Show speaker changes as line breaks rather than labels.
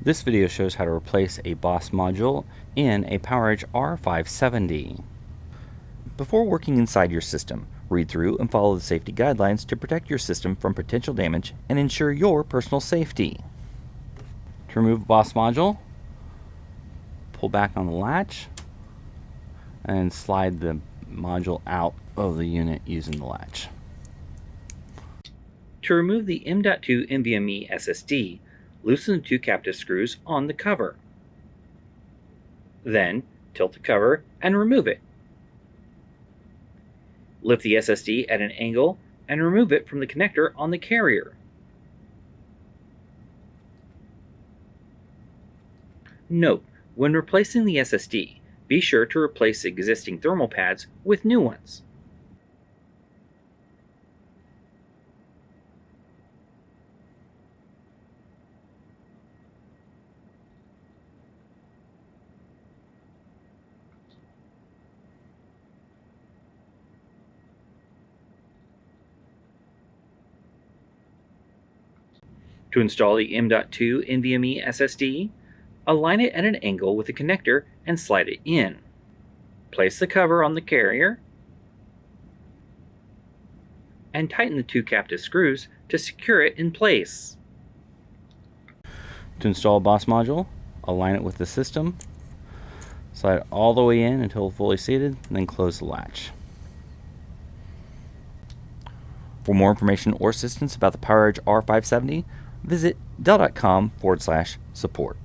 This video shows how to replace a BOS module in a PowerEdge R570. Before working inside your system, read through and follow the safety guidelines to protect your system from potential damage and ensure your personal safety. To remove a BOS module, pull back on the latch and slide the module out of the unit using the latch. To remove the M.2 NVMe SSD, loosen the two captive screws on the cover. Then, tilt the cover and remove it. Lift the SSD at an angle and remove it from the connector on the carrier. Note, when replacing the SSD, be sure to replace existing thermal pads with new ones. To install the M.2 NVMe SSD, align it at an angle with the connector and slide it in. Place the cover on the carrier and tighten the two captive screws to secure it in place. To install a BOS module, align it with the system, slide it all the way in until fully seated, and then close the latch. For more information or assistance about the PowerEdge R570, visit dell.com/support.